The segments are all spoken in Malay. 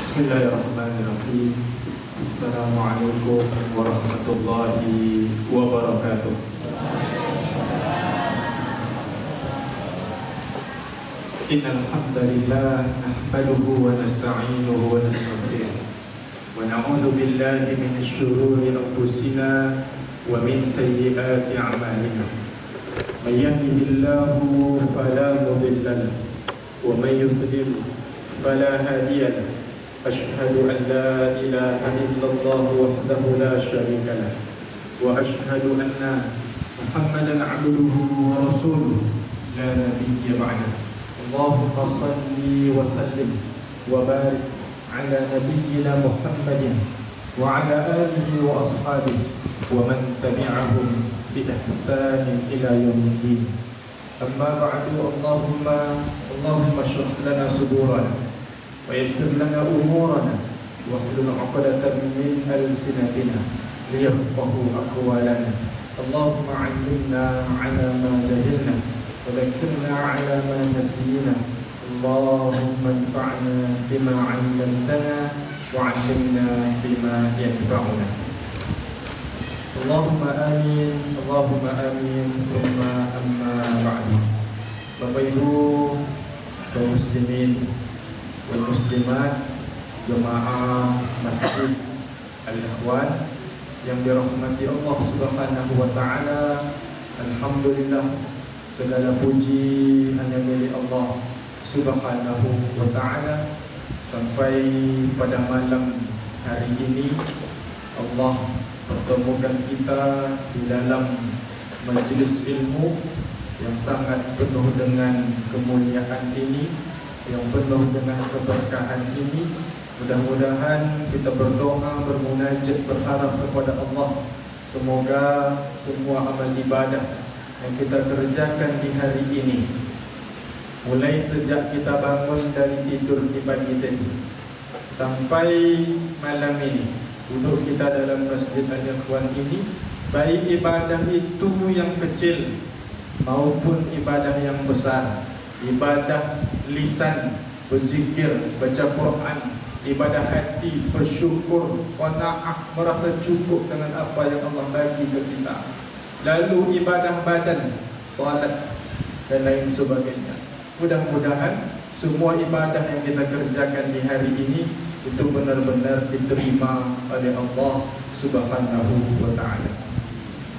Bismillahirrahmanirrahim. Assalamualaikum warahmatullahi wabarakatuh. Innal hamdalillah nahmaduhu wa nasta'inuhu wa nastaghfiruh wa na'udzu billahi min syururi anfusina wa min sayyiati a'malina. May yahdihillahu fala mudilla lahu wa may yudlil fala hadiya lahu. Asyhadu an la ilaha illallah wahdahu la syarika lahu wa asyhadu anna Muhammadan 'abduhu wa rasuluhu la nabiyya ba'dahu. Allahumma salli wa sallim wa barik ala nabiyyina Muhammadin wa ala alihi wa ashabihi wa man tabi'ahum bi ihsanin ila yaumiddin. Amma ba'du. Allahumma shrah lana sudurana wa yassir lana umurana wa hlul 'uqdatan min alsinatina liyafqahu aqwalana. Allahumma 'allimna 'ala ma jahilna wa dhakkirna 'ala ma nasina. Allahumma anfa'na bima 'allamtana wa 'allimna bima yanfa'una. Allahumma amin, Allahumma amin, summa amma ba'du. Bapak Ibu kaum muslimin wal muslimat, jemaah Masjid Al-Ikhwan yang dirahmati Allah Subhanahu wa taala. Alhamdulillah, segala puji hanya milik Allah Subhanahu wa taala. Sampai pada malam hari ini Allah pertemukan kita di dalam majelis ilmu yang sangat penuh dengan kemuliaan ini, yang penuh dengan keberkahan ini. Mudah-mudahan kita berdoa, bermunajat, berharap kepada Allah, semoga semua amal ibadah yang kita kerjakan di hari ini, mulai sejak kita bangun dari tidur di pagi tadi sampai malam ini, duduk kita dalam Masjid Al-Ikhwan ini, baik ibadah itu yang kecil maupun ibadah yang besar, ibadah lisan, berzikir, baca Quran, ibadah hati, bersyukur, qanaah, merasa cukup dengan apa yang Allah bagi ke kita, lalu ibadah badan, salat dan lain sebagainya. Mudah-mudahan semua ibadah yang kita kerjakan di hari ini itu benar-benar diterima oleh Allah Subhanahu wa ta'ala.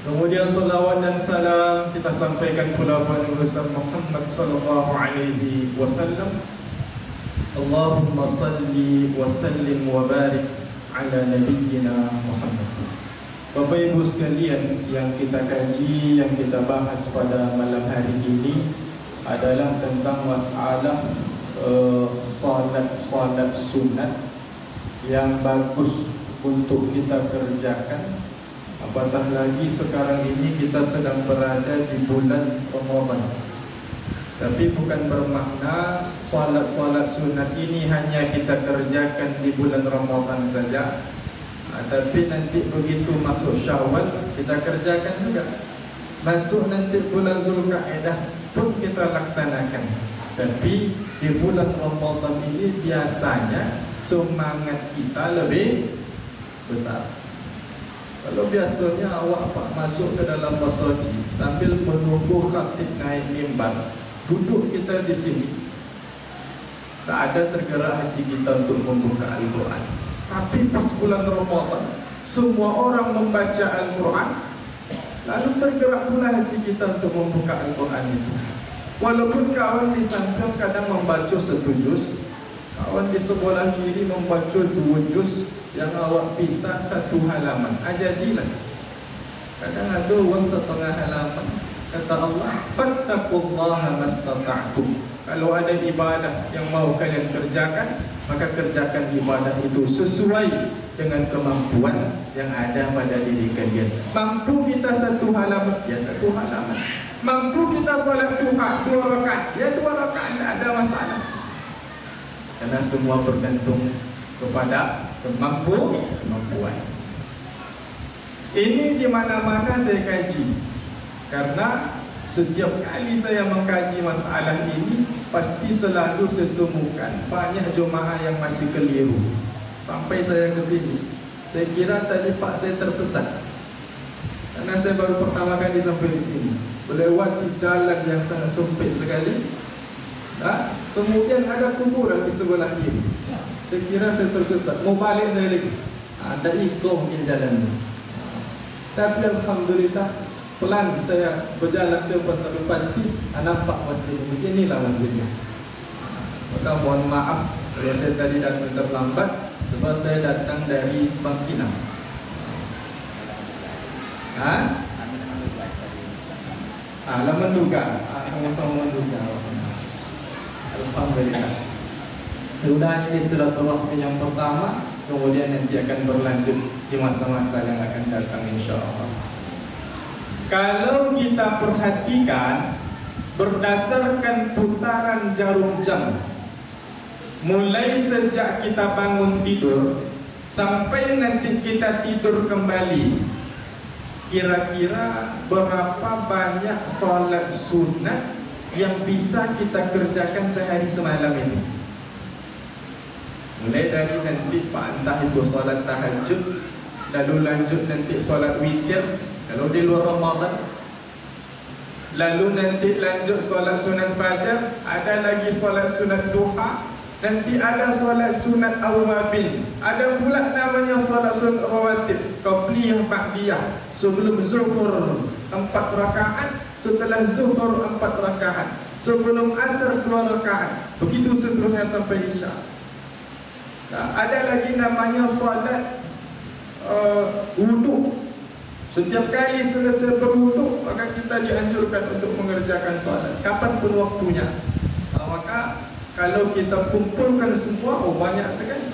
Kemudian salawat dan salam kita sampaikan pula kepada Rasul Muhammad sallallahu alaihi wasallam. Allahumma salli wa sallim wa barik ala nabiyyina Muhammad. Bapak Ibu sekalian, yang kita kaji, yang kita bahas pada malam hari ini adalah tentang masalah salat sunat yang bagus untuk kita kerjakan. Apatah lagi sekarang ini kita sedang berada di bulan Ramadan. Tapi bukan bermakna salat-salat sunat ini hanya kita kerjakan di bulan Ramadan saja. Tapi nanti begitu masuk Syawal kita kerjakan juga. Masuk nanti bulan Zulkaidah pun kita laksanakan. Tapi di bulan Ramadan ini biasanya semangat kita lebih besar. Kalau biasanya awak masuk ke dalam masjid sambil menunggu khatib naik mimbar, duduk kita di sini, tak ada tergerak hati kita untuk membuka Al-Quran. Tapi pas bulan Ramadan, semua orang membaca Al-Quran, lalu tergerak pula hati kita untuk membuka Al-Quran itu. Walaupun kawan di samping kadang membaca satu juz, kawan di sebelah kiri membaca 2 juz, yang awak pisah 1 halaman, jadilah. Kadang ada orang 1/2 halaman. Kata Allah, fattaqullaha mastata'tum. Kalau ada ibadah yang mau kalian kerjakan, maka kerjakan ibadah itu sesuai dengan kemampuan yang ada pada diri kalian. Mampu kita 1 halaman, ya 1 halaman. Mampu kita salat duha 2 rakaat, ya 2 rakaat, tidak ada masalah. Karena semua bergantung kepada kemampuan. Ini di mana-mana saya kaji, karena setiap kali saya mengkaji masalah ini, pasti selalu saya temukan banyak jemaah yang masih keliru. Sampai saya ke sini, saya kira tadi Pak saya tersesat, karena saya baru pertama kali sampai di sini, melewati jalan yang sangat sempit sekali. Kemudian ada kuburan di sebelah kiri. Saya kira saya tersesat, mau balik saya lagi. Ada ikut mungkin jalan. Tapi alhamdulillah, pelan saya berjalan ke tempat, tapi pasti nampak masjid. Beginilah masjidnya. Maka mohon maaf kalau saya tadi datang terlambat, sebab saya datang dari Bangkinang. Menduga, sama-sama menduga. Alhamdulillah. Sudah ini silaturahmi yang pertama, kemudian nanti akan berlanjut di masa-masa yang akan datang insya-Allah. Kalau kita perhatikan berdasarkan putaran jarum jam, mulai sejak kita bangun tidur sampai nanti kita tidur kembali, kira-kira berapa banyak solat sunat yang bisa kita kerjakan sehari semalam itu? Mulai dari nanti entah itu solat tahajud, lalu lanjut nanti solat witir kalau di luar Ramadan, lalu nanti lanjut solat sunat fajar, ada lagi solat sunat duha, nanti ada solat sunat awabin, ada pula namanya solat sunat rawatib, qabliyah ba'diyah, sebelum zuhur 4 rakaat, setelah zuhur 4 rakaat, sebelum asar 2 rakaat, begitu seterusnya sampai isya. Ada lagi namanya solat wudu. Setiap kali selesai berwudu, maka kita dianjurkan untuk mengerjakan solat kapanpun waktunya. Maka kalau kita kumpulkan semua, banyak sekali.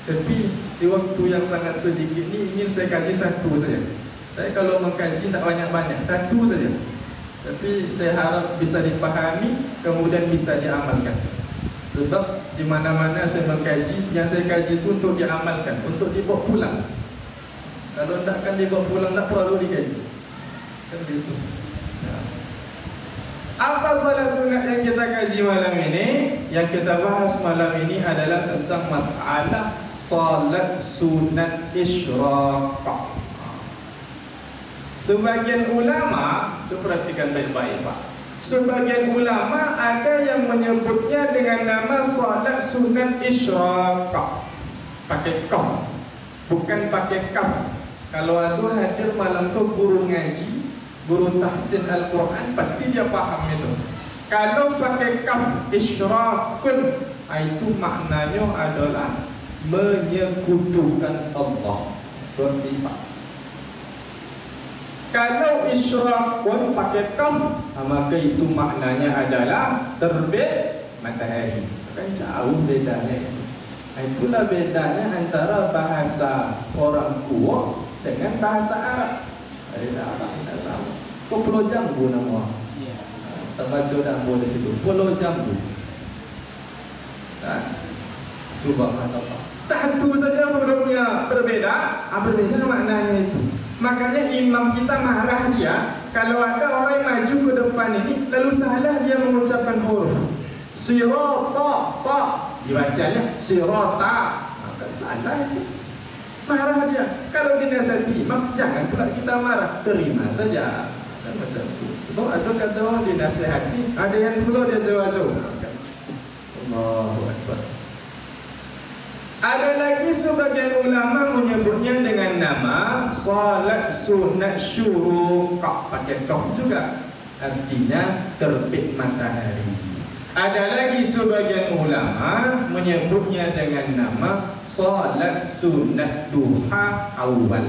Tapi di waktu yang sangat sedikit ini, ingin saya kaji satu saja. Saya kalau mengkaji tak banyak-banyak, satu saja. Tapi saya harap bisa dipahami, kemudian bisa diamalkan. Sebab di mana-mana saya mengkaji, yang saya kaji itu untuk diamalkan, untuk dibawa pulang. Kalau tidak akan dibawa pulang, tak perlu dikaji. Kan begitu. Apa salat sunat yang kita kaji malam ini? Yang kita bahas malam ini adalah tentang masalah salat sunat isyraq. Sebagian ulama, coba perhatikan baik-baik Pak. Sebagian ulama ada yang menyebutnya dengan nama salat sunat isyraq, pakai qaf, bukan pakai kaf. Kalau ada hadir malam tu guru ngaji, guru tahsin Al-Quran, pasti dia paham itu. Kalau pakai kaf isyraqun, itu maknanya adalah menyekutukan Allah. Berarti Pak, kalau isyraqun pakai kaf, maka itu maknanya adalah terbit matahari. Kan jauh bedanya itu. Itulah bedanya antara bahasa orang tua dengan bahasa Arab. Ada Arab tidak sama. Kau Pulau Jambu nama? Terbaca Jambu di situ. Pulau Jambu. Subhanallah. Satu saja hurufnya berbeda. Berbeda maknanya itu. Makanya imam kita marah dia kalau ada orang yang maju ke depan ini lalu salah dia mengucapkan huruf sirata, ta dibacanya sirata, kan salah itu. Marah dia. Kalau dinasihati imam, jangan pula kita marah, terima saja. Kan macam itu. Sebab ada kata orang dinasihati, ada yang pula dia jauh-jauh. Allahu Akbar. Ada lagi sebagian ulama menyebutnya dengan nama salat sunat syuruq, pakai qaf juga, artinya terbit matahari. Ada lagi sebagian ulama menyebutnya dengan nama salat sunat duha awal.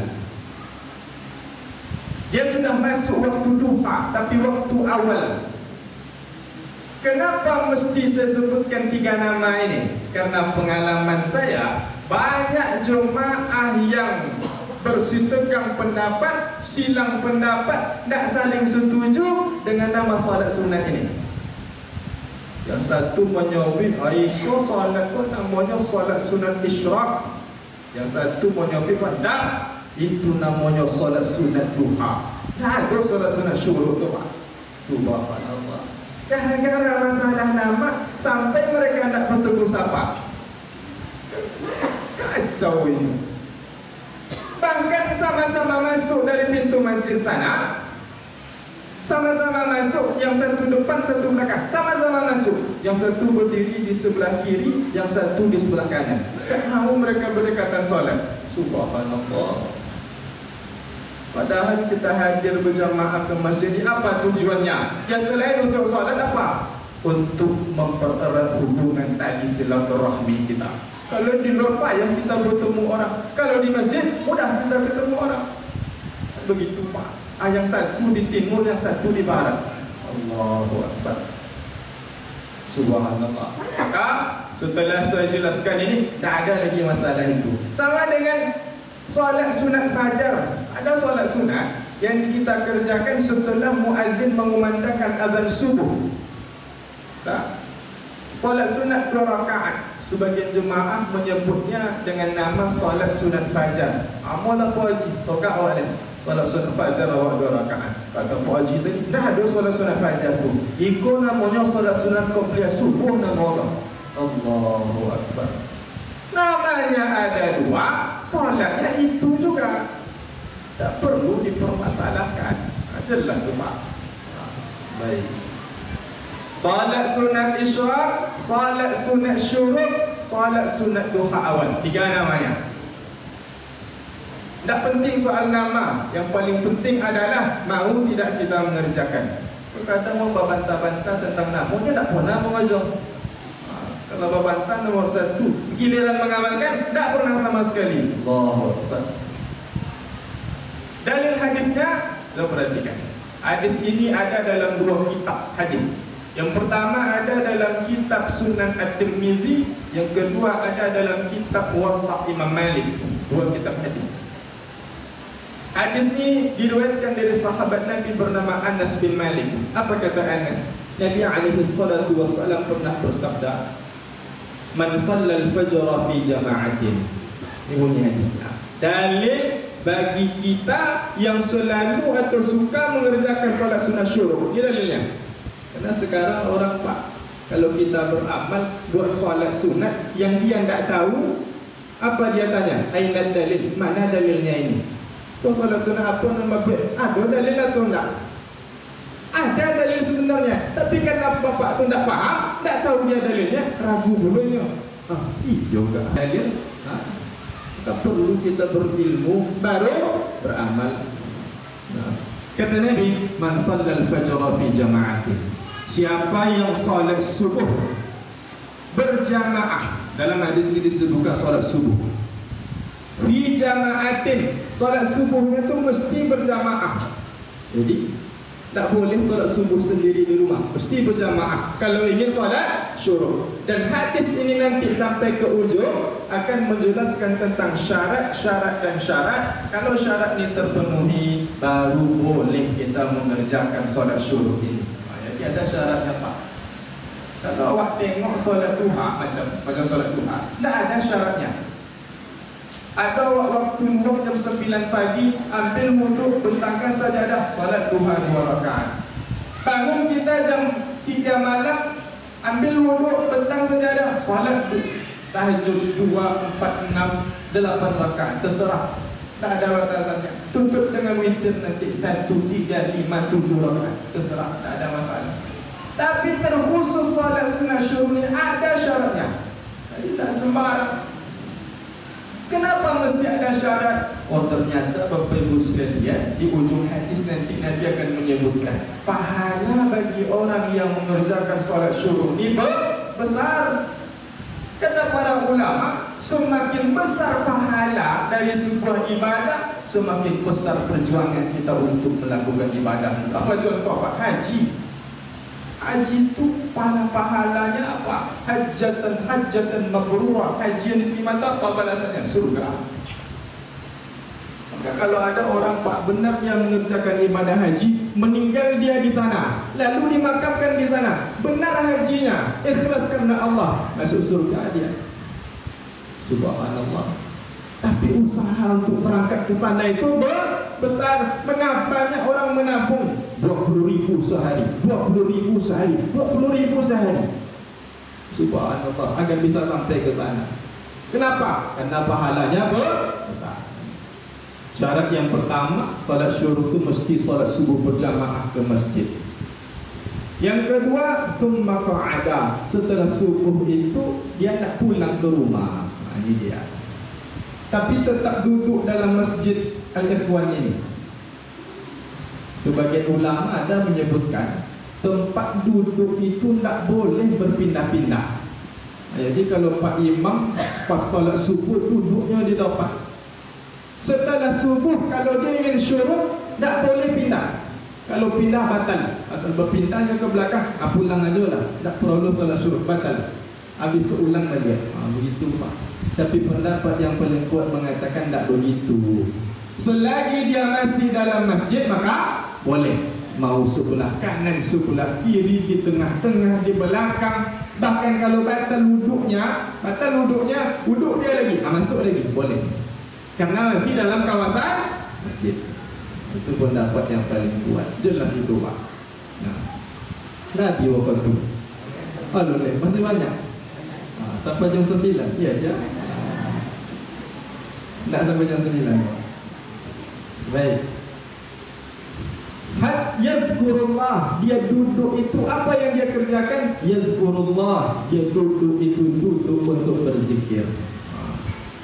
Dia sudah masuk waktu duha, tapi waktu awal. Kenapa mesti saya sebutkan 3 nama ini? Karena pengalaman saya, banyak jemaah yang bersitegang pendapat, silang pendapat, tidak saling setuju dengan nama salat sunat ini. Yang satu menyebut, itu salat pun namanya salat sunat isyraq. Yang satu menyebut, itu namanya salat sunat duha. Ada salat sunat syuruq tu Pak. Subhanallah. Gara-gara masalah nama sampai mereka tidak bertegur sapa. Kacau ini. Bahkan sama-sama masuk dari pintu masjid sana, sama-sama masuk, yang satu depan, satu belakang, sama-sama masuk. Yang satu berdiri di sebelah kiri, yang satu di sebelah kanan. Tak mahu mereka berdekatan solat. Subhanallah. Padahal kita hadir berjamaah ke masjid ini, apa tujuannya? Ya selain untuk solat apa? Untuk mempererat hubungan tali silaturahmi kita. Kalau di luar payah kita bertemu orang, kalau di masjid mudah kita ketemu orang. Begitu Pak. Yang satu di timur, yang satu di barat. Allahu Akbar. Subhanallah. Maka setelah saya jelaskan ini, tak ada lagi masalah itu. Sama dengan solat sunat fajar. Ada solat sunat yang kita kerjakan setelah muazzin mengumandangkan azan subuh. Tak? Solat sunat 2 rakaat. Sebagian jemaah menyebutnya dengan nama solat sunat fajar. Amal apa haji? Tokak awak ni. Solat sunat fajar awak 2 rakaat. Kata Pak Haji tadi, dah ada solat sunat fajar tu. Ikut namanya solat sunat qabliyah subuh nama Allah. Allahu Akbar. Namanya ada 2, solatnya itu juga. Tak perlu dipermasalahkan. Jelas tu Pak. Baik. Salat sunat isyraq, salat sunat syuruk, salat sunat duha awal. 3 namanya. Tak penting soal nama. Yang paling penting adalah mahu tidak kita mengerjakan. Kadang mau bantah-bantah tentang nama, dia tak pernah mengajar. Kalau bantah nomor 1, giliran mengamalkan tak pernah sama sekali. Allahu Akbar. Dalil hadisnya, kita perhatikan. Hadis ini ada dalam 2 kitab hadis. Yang pertama ada dalam kitab Sunan At-Tirmizi, yang kedua ada dalam kitab Muwatta Imam Malik. 2 kitab hadis. Hadis ini diriwayatkan dari sahabat Nabi bernama Anas bin Malik. Apa kata Anas? Nabi alaihi salatu wassalam pernah bersabda, "Man shallal fajra fi jama'atin." Ini bunyi hadisnya. Dalil bagi kita yang selalu atau suka mengerjakan salat sunat syuruk. Ini dalilnya. Karena sekarang orang Pak, kalau kita beramal buat solat sunat yang dia tidak tahu, apa dia tanya? Aina dalil? Mana dalilnya ini? Kau solat sunat apa nama buat? Ada dalil atau tidak? Ada dalil sebenarnya, tapi karena bapak tu tidak faham, tidak tahu dia dalilnya, ragu dulunya. Juga dalil. Tak perlu kita berilmu baru beramal. Kata Nabi, "Man shallal fajra fi jama'atin." Siapa yang salat subuh berjamaah, dalam hadis ini disebutkan salat subuh fi jama'atin, salat subuhnya itu mesti berjamaah. Jadi tak boleh salat subuh sendiri di rumah, mesti berjamaah kalau ingin salat syuruk. Dan hadis ini nanti sampai ke ujung akan menjelaskan tentang syarat-syarat dan syarat. Kalau syarat ini terpenuhi, baru boleh kita mengerjakan salat syuruk ini. Jadi ada syaratnya Pak. Kalau awak tengok solat duha, macam solat duha, tidak ada syaratnya. Ada waktu wuduk jam 9 pagi, ambil wuduk, bentangkan sajadah, solat duha 2 rakaat. Bangun kita jam 3 malam, ambil wuduk, bentang sajadah, solat tahajud 2, 4, 6, 8 rakaat, terserah. Tak ada batasannya. Tutup dengan witir nanti 1, 3, 5, 7 rakaat, terserah, tak ada masalah. Tapi terkhusus salat sunat syuruk ini ada syaratnya. Jadi tak sembarang. Kenapa mesti ada syarat? Oh ternyata Bapak Ibu sekalian, di ujung hadis nanti Nabi akan menyebutkan pahala bagi orang yang mengerjakan salat syuruk ini besar. Kata para ulama, semakin besar pahala dari sebuah ibadah, semakin besar perjuangan kita untuk melakukan ibadah. Apa contoh Pak? Haji. Haji itu pahalanya apa? Hajjatan mabrurah. Haji yang diterima itu apa balasannya? Surga. Maka kalau ada orang Pak benar yang mengerjakan ibadah haji, meninggal dia di sana, lalu dimakamkan di sana, benar hajinya, ikhlas karena Allah, masuk surga dia. Subhanallah. Tapi usaha untuk berangkat ke sana itu besar. Mengapa banyak orang menabung? 20.000 sehari, 20.000 sehari, 20.000 sehari. Subhanallah, agar bisa sampai ke sana. Kenapa? Karena pahalanya besar. Syarat yang pertama, salat syuruk itu mesti salat subuh berjamaah ke masjid. Yang kedua, summa qa'ada, setelah subuh itu dia nak pulang ke rumah. Ini dia. Tapi tetap duduk dalam masjid Al-Ikhwan ini. Sebagian ulama ada menyebutkan tempat duduk itu tak boleh berpindah-pindah. Jadi kalau Pak Imam pas salat subuh duduknya di depan. Setelah subuh kalau dia ingin syuruk tak boleh pindah. Kalau pindah batal. Asal berpindahnya ke belakang, pulang aja lah. Tak perlu salat syuruk, batal. Habis seulang lagi. Begitu Pak. Tapi pendapat yang paling kuat mengatakan tak begitu. Selagi dia masih dalam masjid maka boleh. Mau sebelah kanan, sebelah kiri, di tengah-tengah, di belakang. Bahkan kalau batal wuduknya, wuduk dia lagi, masuk lagi, boleh. Karena masih dalam kawasan masjid. Itu pendapat yang paling kuat. Jelas itu Pak. Nah, Nabi waktu itu. Masih banyak. Sampai jam 9. Iya aja. Tidak sampai jam 9. Baik. Yazkurullah, dia duduk itu apa yang dia kerjakan? Yazkurullah, dia duduk itu duduk untuk berzikir.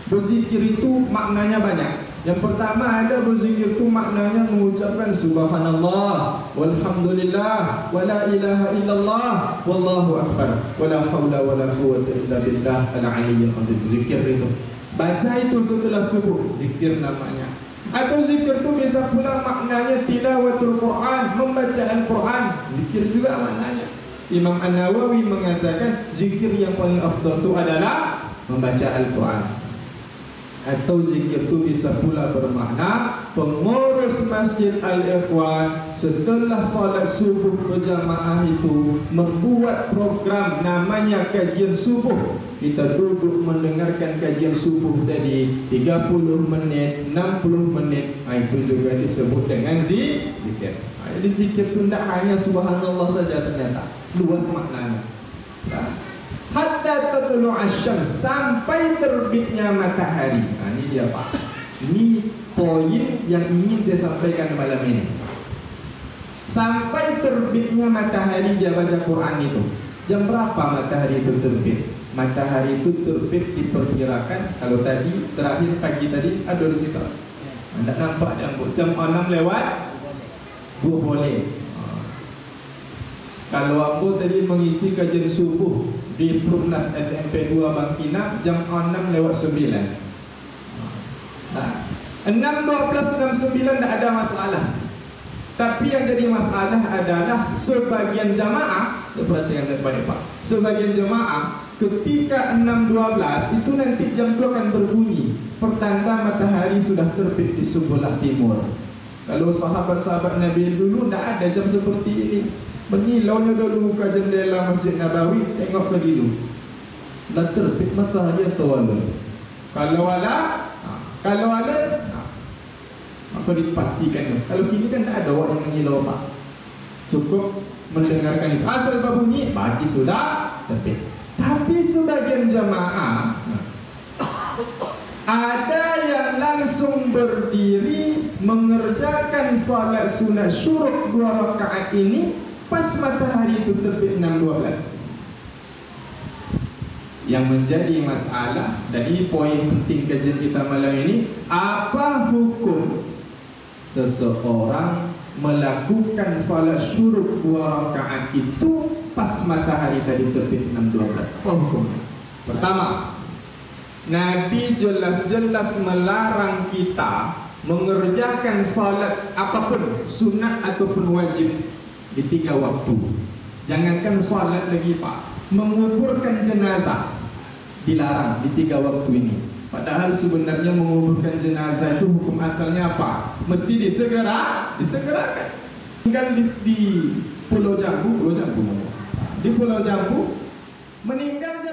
Berzikir itu maknanya banyak. Yang pertama ada berzikir itu maknanya mengucapkan subhanallah, walhamdulillah, wala ilaha illallah, wallahu akbar, wala hawla wala quwwata illa billah al-aliyyil azim. Zikir itu. Baca itu setelah subuh, zikir namanya. Atau zikir itu bisa pula maknanya tilawatul Quran, membaca Al-Quran. Zikir juga maknanya. Imam An-Nawawi mengatakan zikir yang paling afdal itu adalah membaca Al-Quran. Atau zikir itu bisa pula bermakna pengurus Masjid Al-Ikhwan setelah salat subuh berjamaah itu membuat program namanya kajian subuh. Kita duduk mendengarkan kajian subuh tadi 30 menit, 60 menit. Itu juga disebut dengan zikir. Jadi zikir itu tidak hanya subhanallah saja, ternyata luas maknanya. Hatta tatlu asyams, sampai terbitnya matahari. Ini dia Pak. Ini poin yang ingin saya sampaikan malam ini. Sampai terbitnya matahari dia baca Quran itu. Jam berapa matahari itu terbit? Matahari itu terbit diperkirakan, kalau tadi terakhir pagi tadi ada di situ. Anda nampak jam 6 lewat 2 boleh. Kalau aku tadi mengisi kajian subuh di Prumnas SMP 2 Bangkina jam 6 lewat 9. Nah, 6.12, 6.9 tidak ada masalah. Tapi yang jadi masalah adalah sebagian jamaah, perhatikan baik Pak, sebagian jamaah ketika 6.12 itu nanti jam 2 akan berbunyi, pertanda matahari sudah terbit di sebelah timur. Kalau sahabat-sahabat Nabi dulu tidak ada jam seperti ini. Mengilaunya dulu ke jendela Masjid Nabawi, tengok ke dulu. Dah terbit matahari atau wala? Kalau wala, maka dipastikan. Kalau kini kan tak ada orang yang mengilau Pak. Cukup mendengarkan itu. Asal berbunyi, pagi sudah terbit. Tapi sebagian jamaah ada yang langsung berdiri mengerjakan salat sunat syuruk 2 rakaat ini pas matahari itu terbit 6.12. Yang menjadi masalah, dan ini poin penting kajian kita malam ini, apa hukum seseorang melakukan salat syuruk 2 rakaat itu pas matahari tadi terbit 6.12? Apa hukumnya? Pertama, Nabi jelas-jelas melarang kita mengerjakan salat apapun, sunat ataupun wajib, di 3 waktu. Jangankan salat lagi Pak, menguburkan jenazah dilarang di 3 waktu ini. Padahal sebenarnya menguburkan jenazah itu hukum asalnya apa? Mesti disegerakan. Tinggal di Pulau Jambu, di Pulau Jambu meninggal